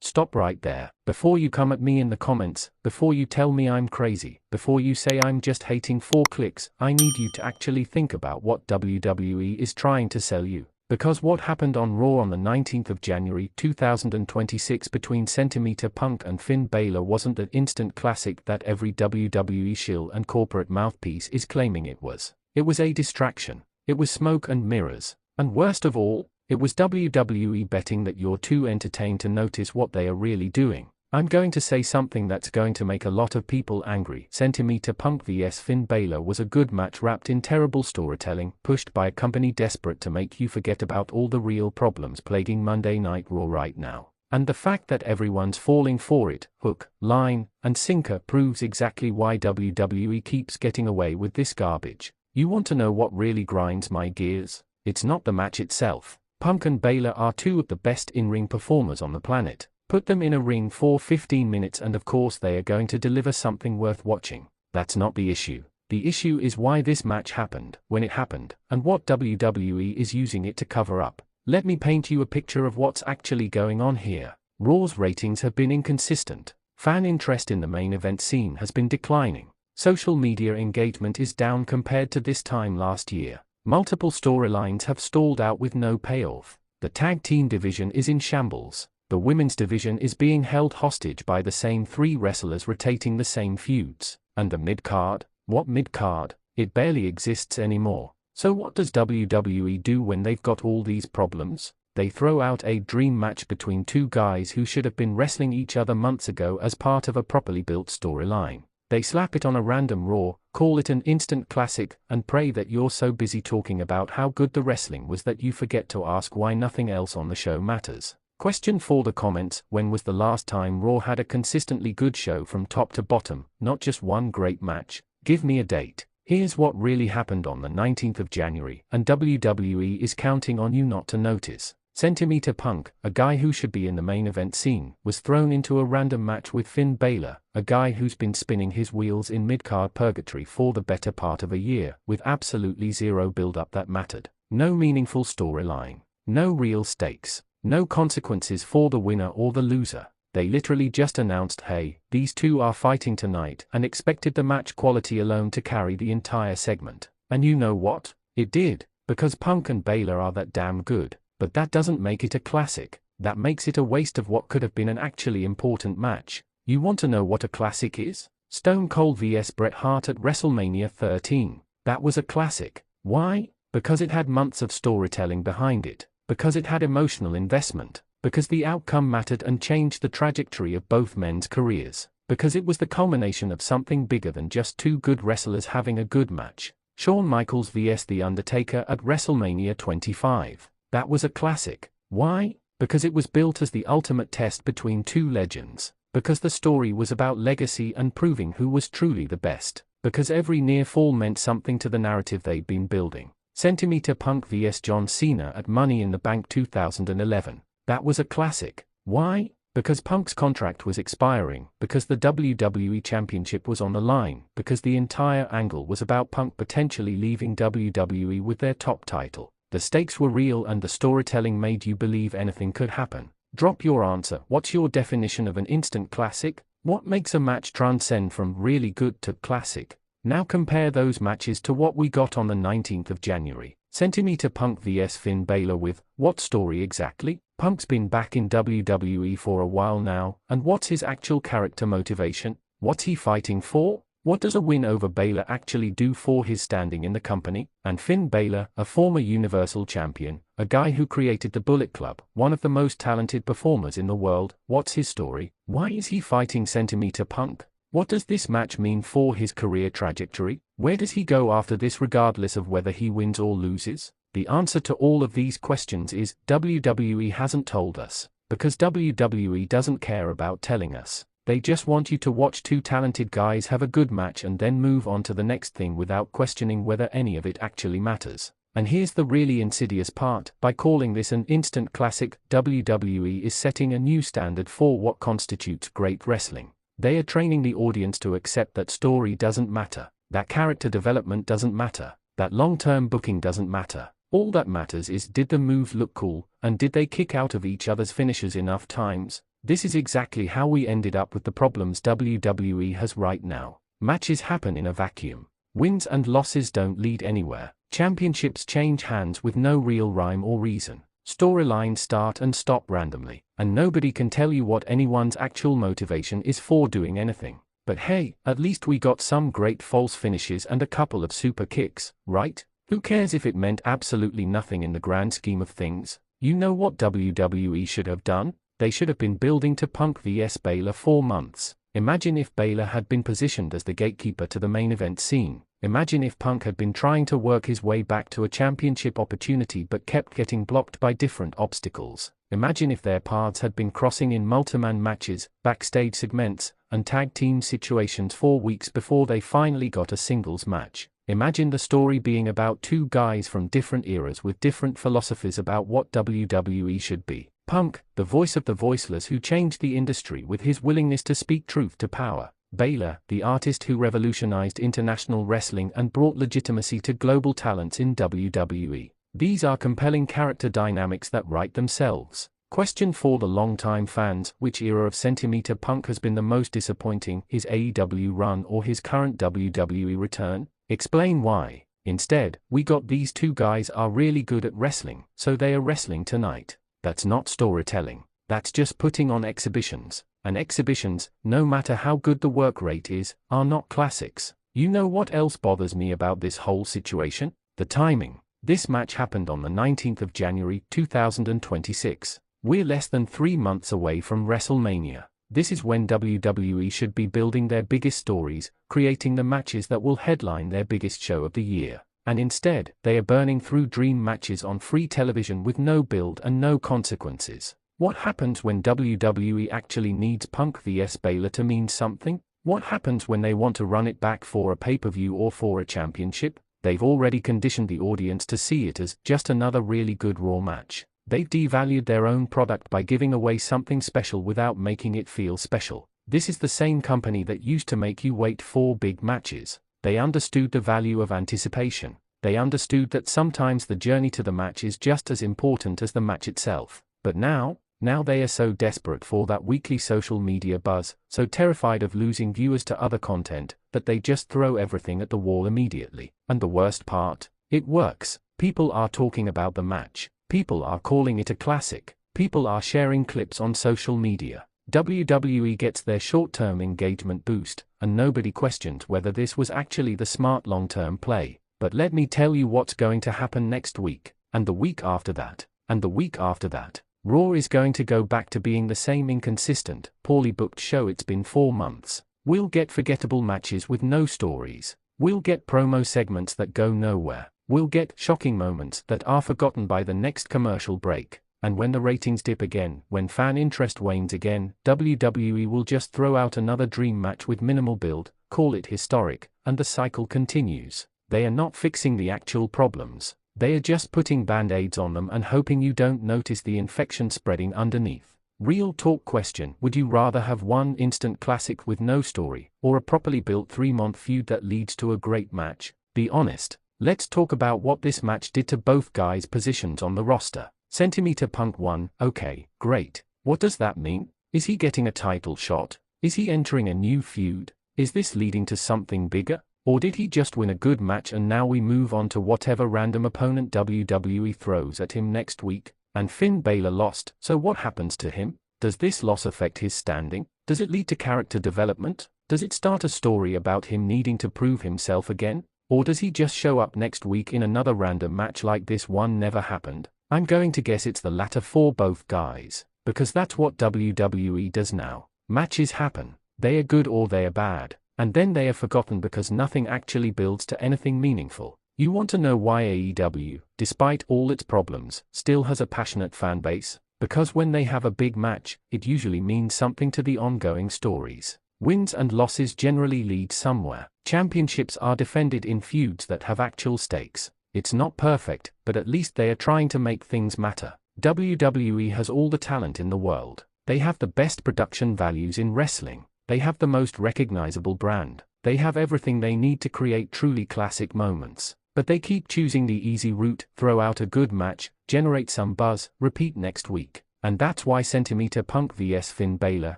Stop right there. Before you come at me in the comments, before you tell me I'm crazy, before you say I'm just hating for clicks, I need you to actually think about what WWE is trying to sell you. Because what happened on Raw on the 19th of January 2026 between Centimeter Punk and Finn Bálor wasn't an instant classic that every WWE shill and corporate mouthpiece is claiming it was. It was a distraction. It was smoke and mirrors. And worst of all, it was WWE betting that you're too entertained to notice what they are really doing. I'm going to say something that's going to make a lot of people angry. Centimeter Punk vs Finn Bálor was a good match wrapped in terrible storytelling, pushed by a company desperate to make you forget about all the real problems plaguing Monday Night Raw right now. And the fact that everyone's falling for it, hook, line, and sinker, proves exactly why WWE keeps getting away with this garbage. You want to know what really grinds my gears? It's not the match itself. Punk and Bálor are two of the best in-ring performers on the planet. Put them in a ring for 15 minutes and of course they are going to deliver something worth watching. That's not the issue. The issue is why this match happened, when it happened, and what WWE is using it to cover up. Let me paint you a picture of what's actually going on here. Raw's ratings have been inconsistent. Fan interest in the main event scene has been declining. Social media engagement is down compared to this time last year. Multiple storylines have stalled out with no payoff. The tag team division is in shambles. The women's division is being held hostage by the same three wrestlers rotating the same feuds. And the mid-card? What mid-card? It barely exists anymore. So what does WWE do when they've got all these problems? They throw out a dream match between two guys who should have been wrestling each other months ago as part of a properly built storyline. They slap it on a random Raw, call it an instant classic, and pray that you're so busy talking about how good the wrestling was that you forget to ask why nothing else on the show matters. Question for the comments: when was the last time Raw had a consistently good show from top to bottom, not just one great match? Give me a date. Here's what really happened on the 19th of January, and WWE is counting on you not to notice. Centimeter Punk, a guy who should be in the main event scene, was thrown into a random match with Finn Bálor, a guy who's been spinning his wheels in mid-card purgatory for the better part of a year, with absolutely zero build-up that mattered. No meaningful storyline. No real stakes. No consequences for the winner or the loser. They literally just announced, hey, these two are fighting tonight, and expected the match quality alone to carry the entire segment. And you know what? It did, because Punk and Bálor are that damn good. But that doesn't make it a classic. That makes it a waste of what could have been an actually important match. You want to know what a classic is? Stone Cold vs Bret Hart at WrestleMania 13. That was a classic. Why? Because it had months of storytelling behind it. Because it had emotional investment. Because the outcome mattered and changed the trajectory of both men's careers. Because it was the culmination of something bigger than just two good wrestlers having a good match. Shawn Michaels vs The Undertaker at WrestleMania 25. That was a classic. Why? Because it was built as the ultimate test between two legends. Because the story was about legacy and proving who was truly the best. Because every near fall meant something to the narrative they'd been building. Centimeter Punk vs John Cena at Money in the Bank 2011. That was a classic. Why? Because Punk's contract was expiring, because the WWE Championship was on the line, because the entire angle was about Punk potentially leaving WWE with their top title. The stakes were real and the storytelling made you believe anything could happen. Drop your answer. What's your definition of an instant classic? What makes a match transcend from really good to classic? Now compare those matches to what we got on the 19th of January. Centimeter Punk vs Finn Bálor with, what story exactly? Punk's been back in WWE for a while now, and what's his actual character motivation? What's he fighting for? What does a win over Bálor actually do for his standing in the company? And Finn Bálor, a former Universal Champion, a guy who created the Bullet Club, one of the most talented performers in the world, what's his story? Why is he fighting Centimeter Punk? What does this match mean for his career trajectory? Where does he go after this regardless of whether he wins or loses? The answer to all of these questions is, WWE hasn't told us. Because WWE doesn't care about telling us. They just want you to watch two talented guys have a good match and then move on to the next thing without questioning whether any of it actually matters. And here's the really insidious part: by calling this an instant classic, WWE is setting a new standard for what constitutes great wrestling. They are training the audience to accept that story doesn't matter, that character development doesn't matter, that long-term booking doesn't matter. All that matters is, did the moves look cool, and did they kick out of each other's finishes enough times? This is exactly how we ended up with the problems WWE has right now. Matches happen in a vacuum. Wins and losses don't lead anywhere. Championships change hands with no real rhyme or reason. Storylines start and stop randomly, and nobody can tell you what anyone's actual motivation is for doing anything. But hey, at least we got some great false finishes and a couple of super kicks, right? Who cares if it meant absolutely nothing in the grand scheme of things? You know what WWE should have done? They should have been building to Punk vs Bálor for months. Imagine if Bálor had been positioned as the gatekeeper to the main event scene. Imagine if Punk had been trying to work his way back to a championship opportunity but kept getting blocked by different obstacles. Imagine if their paths had been crossing in multi-man matches, backstage segments, and tag team situations 4 weeks before they finally got a singles match. Imagine the story being about two guys from different eras with different philosophies about what WWE should be. Punk, the voice of the voiceless who changed the industry with his willingness to speak truth to power. Bálor, the artist who revolutionized international wrestling and brought legitimacy to global talents in WWE. These are compelling character dynamics that write themselves. Question for the longtime fans: which era of Centimeter Punk has been the most disappointing, his AEW run or his current WWE return? Explain why. Instead, we got these two guys are really good at wrestling, so they are wrestling tonight. That's not storytelling. That's just putting on exhibitions. And exhibitions, no matter how good the work rate is, are not classics. You know what else bothers me about this whole situation? The timing. This match happened on the 19th of January 2026. We're less than 3 months away from WrestleMania. This is when WWE should be building their biggest stories, creating the matches that will headline their biggest show of the year. And instead, they are burning through dream matches on free television with no build and no consequences. What happens when WWE actually needs Punk vs Bálor to mean something? What happens when they want to run it back for a pay-per-view or for a championship? They've already conditioned the audience to see it as just another really good Raw match. They've devalued their own product by giving away something special without making it feel special. This is the same company that used to make you wait for big matches. They understood the value of anticipation. They understood that sometimes the journey to the match is just as important as the match itself. But now they are so desperate for that weekly social media buzz, so terrified of losing viewers to other content, that they just throw everything at the wall immediately. And the worst part? It works. People are talking about the match. People are calling it a classic. People are sharing clips on social media. WWE gets their short-term engagement boost, and nobody questions whether this was actually the smart long-term play. But let me tell you what's going to happen next week, and the week after that, and the week after that. Raw is going to go back to being the same inconsistent, poorly booked show it's been 4 months. We'll get forgettable matches with no stories. We'll get promo segments that go nowhere. We'll get shocking moments that are forgotten by the next commercial break. And when the ratings dip again, when fan interest wanes again, WWE will just throw out another dream match with minimal build, call it historic, and the cycle continues. They are not fixing the actual problems. They are just putting band-aids on them and hoping you don't notice the infection spreading underneath. Real talk question: would you rather have one instant classic with no story, or a properly built 3-month feud that leads to a great match? Be honest. Let's talk about what this match did to both guys' positions on the roster. Centimeter Punk won, okay, great. What does that mean? Is he getting a title shot? Is he entering a new feud? Is this leading to something bigger? Or did he just win a good match and now we move on to whatever random opponent WWE throws at him next week? And Finn Bálor lost, so what happens to him? Does this loss affect his standing? Does it lead to character development? Does it start a story about him needing to prove himself again? Or does he just show up next week in another random match like this one never happened? I'm going to guess it's the latter for both guys, because that's what WWE does now. Matches happen. They are good or they are bad, and then they are forgotten because nothing actually builds to anything meaningful. You want to know why AEW, despite all its problems, still has a passionate fan base? Because when they have a big match, it usually means something to the ongoing stories. Wins and losses generally lead somewhere. Championships are defended in feuds that have actual stakes. It's not perfect, but at least they are trying to make things matter. WWE has all the talent in the world. They have the best production values in wrestling. They have the most recognizable brand. They have everything they need to create truly classic moments. But they keep choosing the easy route: throw out a good match, generate some buzz, repeat next week. And that's why Centimeter Punk vs Finn Bálor,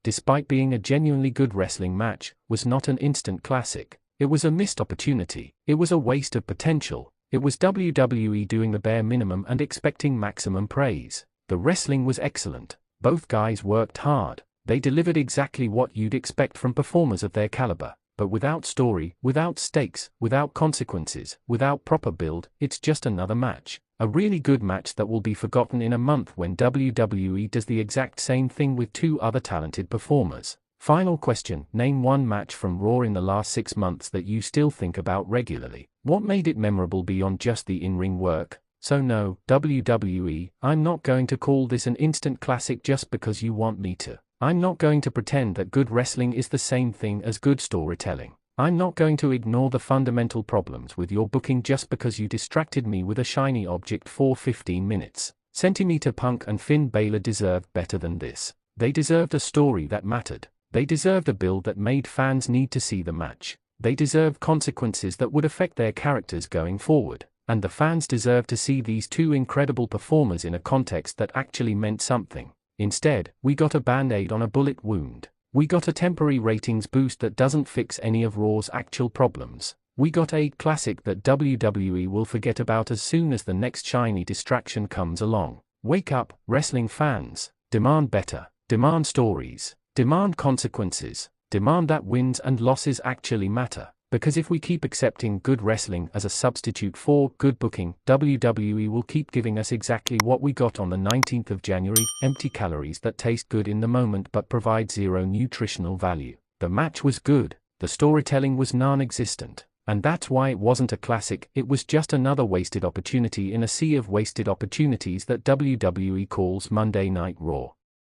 despite being a genuinely good wrestling match, was not an instant classic. It was a missed opportunity. It was a waste of potential. It was WWE doing the bare minimum and expecting maximum praise. The wrestling was excellent. Both guys worked hard. They delivered exactly what you'd expect from performers of their caliber. But without story, without stakes, without consequences, without proper build, it's just another match. A really good match that will be forgotten in a month when WWE does the exact same thing with two other talented performers. Final question: name one match from Raw in the last 6 months that you still think about regularly. What made it memorable beyond just the in-ring work? So no, WWE, I'm not going to call this an instant classic just because you want me to. I'm not going to pretend that good wrestling is the same thing as good storytelling. I'm not going to ignore the fundamental problems with your booking just because you distracted me with a shiny object for 15 minutes. Centimeter Punk and Finn Bálor deserved better than this. They deserved a story that mattered. They deserved a build that made fans need to see the match. They deserved consequences that would affect their characters going forward. And the fans deserved to see these two incredible performers in a context that actually meant something. Instead, we got a band-aid on a bullet wound. We got a temporary ratings boost that doesn't fix any of Raw's actual problems. We got a classic that WWE will forget about as soon as the next shiny distraction comes along. Wake up, wrestling fans. Demand better. Demand stories. Demand consequences. Demand that wins and losses actually matter. Because if we keep accepting good wrestling as a substitute for good booking, WWE will keep giving us exactly what we got on the 19th of January, empty calories that taste good in the moment but provide zero nutritional value. The match was good, the storytelling was non-existent. And that's why it wasn't a classic, it was just another wasted opportunity in a sea of wasted opportunities that WWE calls Monday Night Raw.